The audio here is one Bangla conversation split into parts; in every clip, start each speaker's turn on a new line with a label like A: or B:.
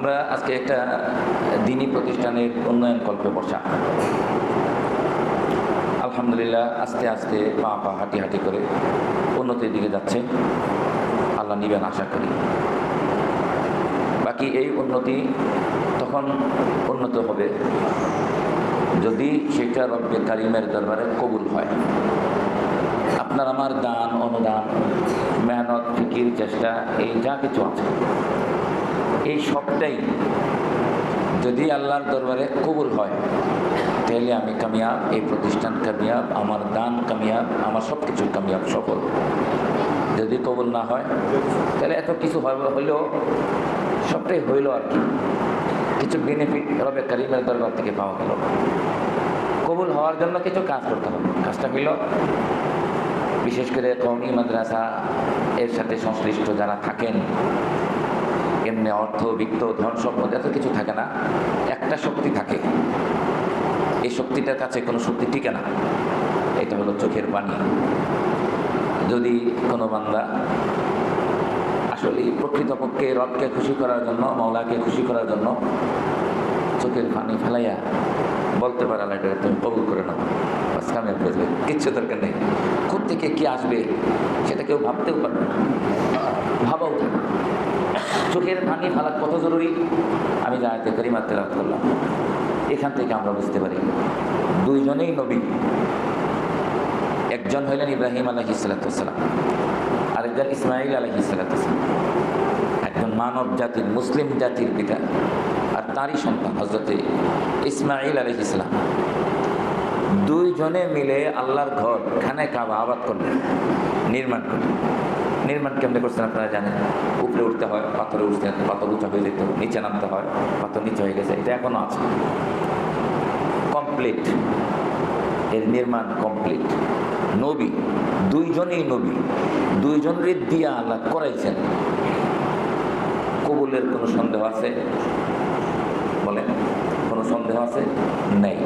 A: আমরা আজকে একটা দিনী প্রতিষ্ঠানের উন্নয়ন কল্পে বসা। আলহামদুলিল্লাহ আস্তে আস্তে পা পা হাঁটি হাঁটি করে উন্নতির দিকে যাচ্ছে। আল্লাহ নিবেন আশা করি। বাকি এই উন্নতি তখন উন্নত হবে যদি সেটা রব্বে কারিমের দরবারে কবুল হয়। আপনার আমার দান, অনুদান, মেহনত, ফিকির, চেষ্টা, এই যা কিছু আছে এই সবটাই যদি আল্লাহর দরবারে কবুল হয় তাহলে আমি কামিয়াব, এই প্রতিষ্ঠান কামিয়াব, আমার দান কামিয়াব, আমার সব কিছু কামিয়াব, সফল। যদি কবুল না হয় তাহলে এত কিছু হইলেও সবটাই হইল আর কি, কিছু বেনিফিট রব্বে কারিমের দরবার থেকে পাওয়া গেল। কবুল হওয়ার জন্য কিছু কাজ করতে হবে। কাজটা হইল বিশেষ করে কওমি মাদ্রাসা এর সাথে সংশ্লিষ্ট যারা থাকেন, এমনি অর্থ, বিত্ত, ধন সম্পদ এত কিছু থাকে না, একটা শক্তি থাকে। এই শক্তিটার কাছে কোনো শক্তি টিকে না, এটা হলো চোখের পানি। যদি কোনো বান্দা আসলে প্রকৃতপক্ষে রবকে খুশি করার জন্য, মওলাকে খুশি করার জন্য চোখের পানি ফেলাইয়া বলতে পারে আল্লাহ এটা তুমি কবুল করে নাও, বাস কামিয়াব হয়ে যাবে, কিচ্ছু দরকার নেই। কোথা থেকে কী আসবে সেটা কেউ ভাবতেও পারবে না, ভাবাও থাকে। চোখের পানি ফেলা কত জরুরি আমি যা আয়াতে কারিমা তেলাওয়াত করলাম, এখান থেকে আমরা বুঝতে পারি দুইজনেই নবী। একজন হইলেন ইব্রাহিম আলাইহিস সালাতু ওয়াস সালাম, আরেকজন ইসমাঈল আলাইহিস সালাতু ওয়াস সালাম। একজন মানব জাতির, মুসলিম জাতির পিতা, আর তারই সন্তান হযরতে ইসমাঈল আলাইহিস সালাম। দুইজনে মিলে আল্লাহর ঘর খানে কাবা আবাদ করলেন, নির্মাণ করলেন। নির্মাণ কেমনে করছেন আপনারা জানেন? উপরে উঠতে হয়, পাথরে উঠতে, পাথর উঁচা হয়ে যেত, নিচে নামতে হয়, পাথর নিচে হয়ে গেছে, এটা এখনো আছে, কমপ্লিট। এর নির্মাণ কমপ্লিট। নবী, দুইজনেই নবী, দুইজনের দিয়া আল্লাহ করাইছেন। কবুলের কোনো সন্দেহ আছে? বলেন, কোনো সন্দেহ আছে? নেই।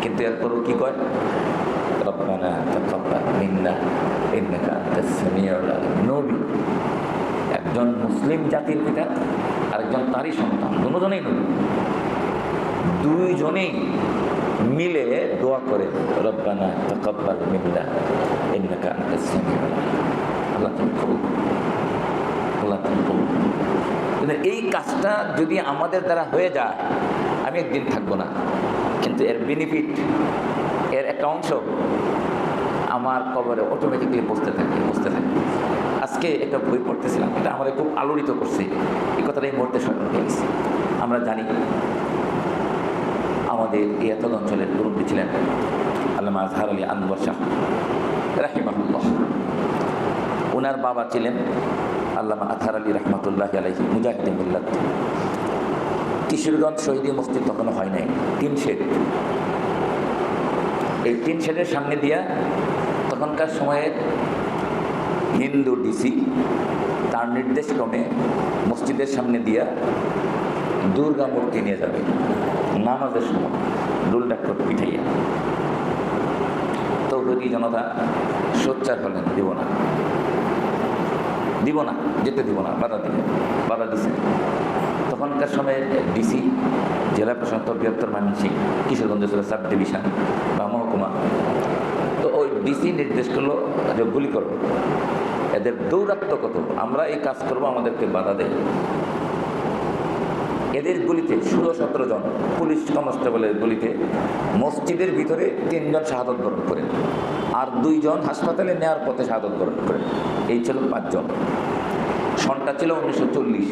A: কিন্তু এরপরও কি কয়? রব্বানা তাকাব্বাল মিন্না ইন্নাকা আনতাস সামিউল আলিম। নবী, একজন মুসলিম জাতির পিতা, আরেকজন তারই সন্তান, দুজনেই নবী। দুইজনেই মিলে দোয়া করে রব্বানা তাকাব্বাল মিন্না ইন্নাকা আনতাস সামিউল আলিম। আল্লাহ তুমি কবুল করো, আল্লাহ তুমি কবুল করো। কিন্তু এই কাজটা যদি আমাদের দ্বারা হয়ে যায়, আমি একদিন থাকবো না, কিন্তু এর বেনিফিট, এর একটা অংশ আমার কবরে অটোমেটিকলি বসতে থাকে। আজকে একটা বই পড়তেছিলাম, এটা আমাদের খুব আলোড়িত করছে। এই কথাটা এই মুহূর্তে স্মরণ হয়ে গেছে। আমরা জানি আমাদের এই এতদ অঞ্চলের মুরব্বী ছিলেন আল্লামা আজহার আলী আনওয়ার শাহ রাহিমাহুল্লাহ। ওনার বাবা ছিলেন আল্লামা আজহার আলী রহমাতুল্লাহি আলাইহি, মুজাহিদে মিল্লাত। কিশোরগঞ্জ শহীদী মসজিদ তখনও হয় নাই, টিন শেড। এই টিন শেডের সামনে দিয়া তখনকার সময়ে হিন্দু ডিসি তার নির্দেশ ক্রমে মসজিদের সামনে দিয়া দুর্গা মূর্তি নিয়ে যাবে নামাজের সময়, ডুল ডাক্তার পিঠাইয়া। তৌহিদি জনতা সোচ্চার হলেন, দিব না, যেতে দিব না, বাধা দিছে। তখনকার সময়ে ডিসি, জেলা প্রশাসন, বৃহত্তর ময়মনসিংহ, কিশোরগঞ্জ সাব ডিভিশন বা মহকুমা, তো ওই ডিসি নির্দেশ করলো যে গুলি করো। এদের দৌরাত্ম কত, আমরা এই কাজ করবো, আমাদেরকে বাধা দেয়। এদের গুলিতে 16-17 জন পুলিশ কনস্টেবলের গুলিতে মসজিদের ভিতরে 3 জন শাহাদত বরণ করেন, আর 2 জন হাসপাতালে নেওয়ার পথে শাহাদত বরণ করেন। এই ছিল 5 জন। সনটা ছিল 1940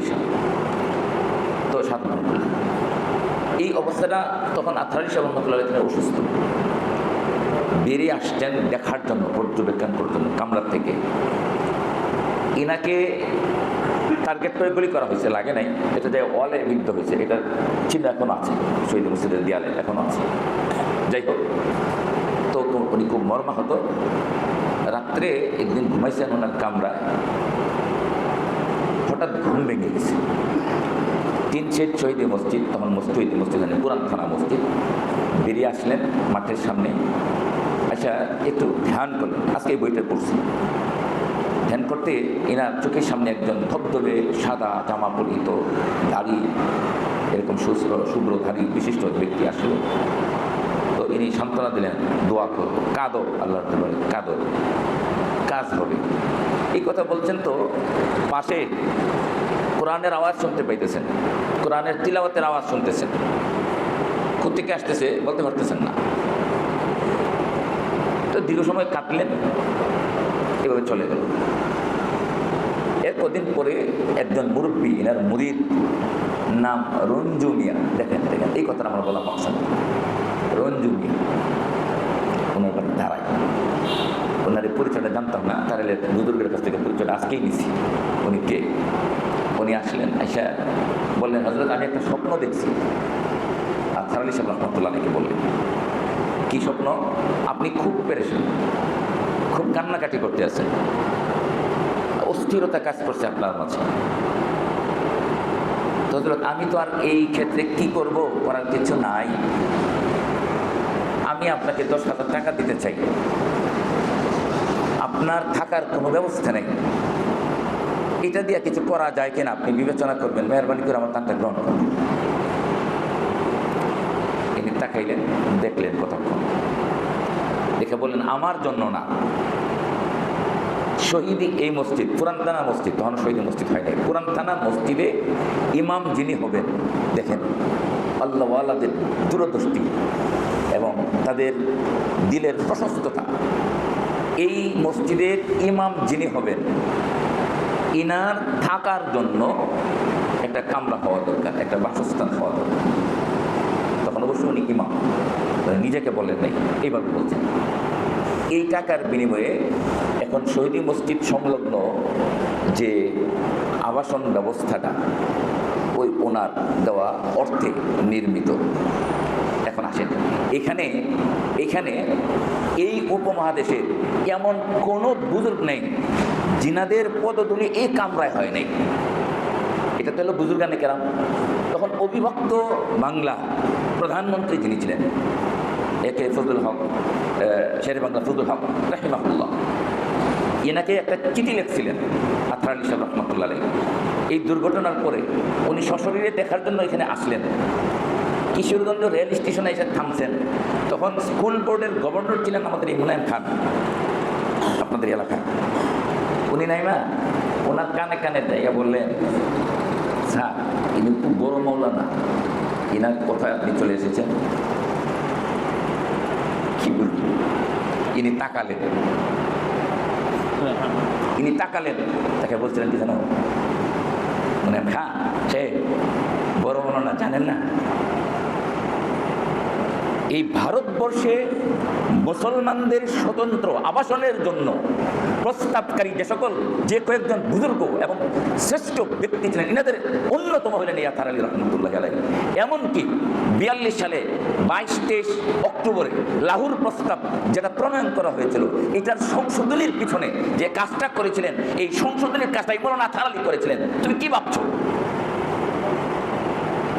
A: সাল। তো শাহাদত বরণ করলেন। এই অবস্থাটা তখন আজহারী সাহেব রহমাতুল্লাহ অসুস্থ, বেরিয়ে আসছেন দেখার জন্য, পর্যবেক্ষণ করার জন্য কামরার থেকে। এনাকে টার্গেট করে গুলি করা হয়েছে, লাগে নাই, এটা যে ওয়ালে বিদ্ধ হয়েছে, এটার চিহ্ন এখনো আছে, শহীদ মসজিদের দেয়ালে এখনো আছে। যাই হোক, তো উনি খুব মর্মাহত। রাত্রে একদিন ঘুমাইছেন ওনার কামরায়, হঠাৎ ঘুম ভেঙে গেছে। 3 শেড শহীদ মসজিদ, তখন শহীদ মসজিদ পুরান থানা মসজিদ। বেরিয়ে আসলেন মাঠের সামনে, আচ্ছা একটু ধ্যান করলেন। আজকে এই বইটা পড়ছি, ধ্যান করতে এনার চোখের সামনে একজন ধবধবে সাদা জামা পরিহিত, দাড়ি এরকম শুভ্রধারী বিশিষ্ট ব্যক্তি আসলো। তো ইনি সান্ত্বনা দিলেন, দোয়া করো, কাঁদো, আল্লাহর দরবারে কাঁদো, কাজ হবে। এই কথা বলছেন তো পাশে কোরআনের আওয়াজ শুনতে পাইতেছেন, কোরআনের তিলাওয়াতের আওয়াজ শুনতেছেন। কোত্থেকে আসতেছে বলতে পারতেছেন না। তো দীর্ঘ সময় কাটলেন, এভাবে চলে গেল। এর কদিন পরে একজন মুরব্বী, এনার মুরিদ, নাম রঞ্জু মিয়া। দেখেন দেখেন, এই কথাটা আমার বলা মাকসাদ। রঞ্জু মিয়া, ওনার বাড়ি ধারায়। ওনার এই পরিচয়টা জানতাম না, তার বুজুর্গের কাছ থেকে পরিচয়টা আজকেই নিছি। উনি কে? উনি আসলেন, আইসা বললেন, হযরত আমি একটা স্বপ্ন দেখছি। আর আজহার আলী সাহেব রহমতুল্লাহ আলাইহি বললেন, কি স্বপ্ন? আপনি খুব পেরেশান, খুব কান্নাকাটি করতে আছেন, অস্থিরতা কাজ করছে আপনার মাঝে। তো হযরত আমি তো আর এই ক্ষেত্রে কি করব, করার কিছু নাই। আমি আপনাকে 10,000 টাকা দিতে চাই, আপনার থাকার কোনো ব্যবস্থা নেই, এটা দিয়ে কিছু করা যায় কিনা আপনি বিবেচনা করবেন, মেহরবানি করে আমার টাকা গ্রহণ করবেন। তিনি তাকাইলেন, দেখলেন কতক্ষণ, দেখে বললেন, আমার জন্য না, শহীদ এই মসজিদ, পুরান থানা মসজিদ, তখন শহীদ মসজিদ হয় নাই, পুরান থানা মসজিদে ইমাম যিনি হবেন, দেখেন আল্লাহওয়ালাদের দূরদৃষ্টি এবং তাদের দিলের প্রশস্ততা, এই মসজিদের ইমাম যিনি হবেন, ইনার থাকার জন্য একটা কামরা হওয়া দরকার, একটা বাসস্থান হওয়া দরকার। তখন অবশ্য উনি ইমাম, নিজেকে বলেন নাই, এইভাবে বলছেন। এই টাকার বিনিময়ে এখন শহীদ মসজিদ সংলগ্ন যে আবাসন ব্যবস্থাটা, ওই ওনার দেওয়া অর্থে নির্মিত। এখন আসেন, এখানে এই উপমহাদেশে এমন কোনো বুজুর্গ নেই জিনাদের পদধূলি এই কামরায় হয় নাই। এটা তো হলো বুজুর্গানে কেরাম। তখন অবিভক্ত বাংলা প্রধানমন্ত্রী যিনি ছিলেন, একে ফজলুল হক, শেরে বাংলা ফজলুল হক রাহিমাহুল্লাহ, এনাকে একটা চিঠি লিখছিলেন আজহার আলী সাহেব রহমতুল্লাহ আলাইহি। এই দুর্ঘটনার পরে উনি সশরীরে দেখার জন্য এখানে আসলেন। কিশোরগঞ্জ রেল স্টেশনে এসে থামছেন। তখন স্কুল বোর্ডের গভর্নর ছিলেন আমাদের ইমরান খান, আপনাদের এলাকায়। উনি নাইমা ওনার কানে কানে জায়গা বললেন, স্যার ইনি খুব বড় মৌলানা, ইনার কোথায় আপনি চলে এসেছেন? কি বলবেন? ইনি তাকালেন, তাকে বলছিলেন কি জানো, মানে খান সে বড় মৌলানা জানেন না? এই ভারতবর্ষে মুসলমানদের স্বতন্ত্র আবাসনের জন্য প্রস্তাবকারী যে কয়েকজন বুজুর্গ এবং শ্রেষ্ঠ ব্যক্তি ছিলেন, এনাদের অন্যতম হলেন এই আজহার আলী রহমতুল্লাহ আলাইহি। এমনকি 42 সালে 22-23 অক্টোবরে লাহোর প্রস্তাব যেটা প্রণয়ন করা হয়েছিল, এটার সংশোধনীর পিছনে যে কাজটা করেছিলেন, এই সংশোধনীর কাজটাই মৌলানা আজহার আলী করেছিলেন। তুমি কি ভাবছো?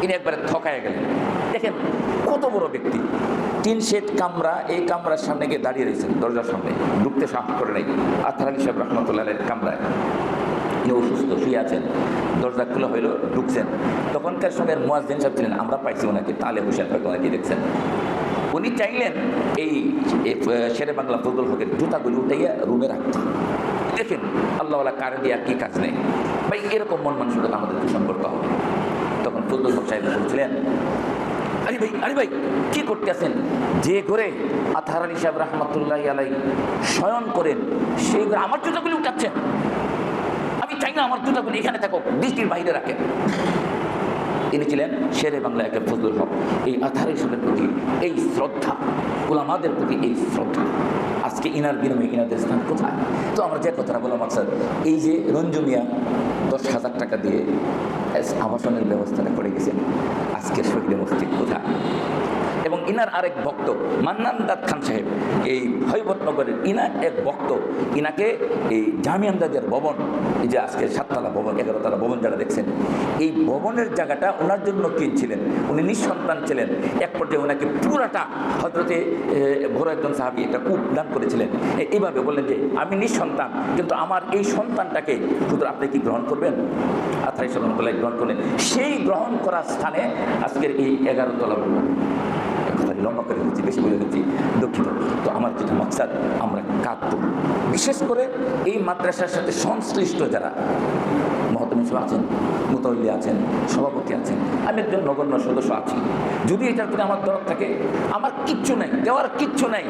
A: ইনি একবারে থকায় গেলেন। দেখেন কত বড় ব্যক্তি, 3 শেড কামরা, এই কামরার সামনে গিয়ে দাঁড়িয়ে রয়েছেন, দরজার সামনে, ঢুকতে সাহস করে নাই। আজহার আলী সাহেব রহমতুল্লাহ আলাইহির কামরায়, ইনি অসুস্থ, শুয়ে আছেন, দরজা খোলা হইল, ঢুকছেন। তখনকার সময়ের মুয়াজ্জিন সাহেব ছিলেন, আমরা পাইছি ওনাকে, তালে হুসেন হয়তো ওনাকে দেখছেন। উনি চাইলেন এই শেরে বাংলা ফজলুল হকের জুতাগুলি উঠাইয়া রুমে রাখতে। দেখেন আল্লাহওয়ালা কারে দিয়ে আর কি কাজ নেই ভাই, এরকম মন মানসিকতা আমাদের দূষণ করতে হবে। তখন ফজলুল হক সাহেব বলছিলেন, আরে ভাই কি করতে আছেন? যে ঘরে আজহার আলী সাহেব রহমতুল্লাহ আলাইহি শয়ন করেন, সেই ঘরে আমার জুতাগুলি উঠাচ্ছেন। আমি চাই না আমার জুতাগুলি এখানে থাকুক, দৃষ্টির বাইরে রাখেন। তিনি ছিলেন শেরে বাংলা একে ফজলুল হক। এই আজহার আলী সাহেবের প্রতি এই শ্রদ্ধা, উলামাদের প্রতি এই শ্রদ্ধা, আজকে ইনার বিনিময়ে ইনাদের স্থান কোথায়? তো আমরা যে কথাটা বললাম, আচ্ছা এই যে রঞ্জু মিয়া 10,000 টাকা দিয়ে আবাসনের ব্যবস্থাটা করে গেছেন, আজকের শহীদ মসজিদ কোথায়? এবং ইনার আরেক ভক্ত মান্নান দাদ খান সাহেব, এই হৈবতনগরের ইনার এক ভক্ত, ইনাকে এই জামিয়ান্দাজের ভবন, এই যে আজকে 7তলা ভবন 11তলা ভবন যারা দেখছেন, এই ভবনের জায়গাটা ওনার জন্য কিনছিলেন। উনি নিঃসন্তান ছিলেন। এক পর্যায়ে ওনাকে পুরাটা হযরতে বড় একজন সাহাবী এটা খুব দান করেছিলেন। এইভাবে বললেন যে আমি নিঃসন্তান, কিন্তু আমার এই সন্তানটাকে হুজুর আপনি কি গ্রহণ করবেন? আত্রাই সাল্লাল্লাহু গ্রহণ করলেন। সেই গ্রহণ করার স্থানে আজকের এই 11তলা ভবন। লম্বা করে দিচ্ছি, বেশি বলে দিচ্ছি, দুঃখিত। তো আমার যেটা মকসাদ, আমরা কাঁদব, বিশেষ করে এই মাদ্রাসার সাথে সংশ্লিষ্ট যারা মহতমিম আছেন, মুতাওয়াল্লি আছেন, সভাপতি আছেন, আমি একজন নগণ্য সদস্য আছি। যদি এটার প্রতি আমার দরদ থাকে, আমার কিচ্ছু নেই, দেওয়ার কিচ্ছু নেই,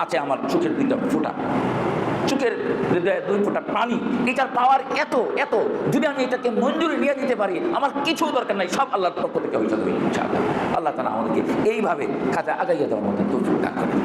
A: আছে আমার চোখের 2টা ফোঁটা, চোখের হৃদয়ে 2 ফোঁটা পানি, এটার পাওয়ার এত এত, যদি আমি এটাকে মঞ্জুরি নিয়ে দিতে পারি, আমার কিছু দরকার নাই, সব আল্লাহর পক্ষ থেকে হয়ে যাবে ইনশাআল্লাহ। আল্লাহ তাআলা আমাদেরকে এইভাবে কাজে আগাইয়ে দেওয়ার মতো তৌফিক দান করেন।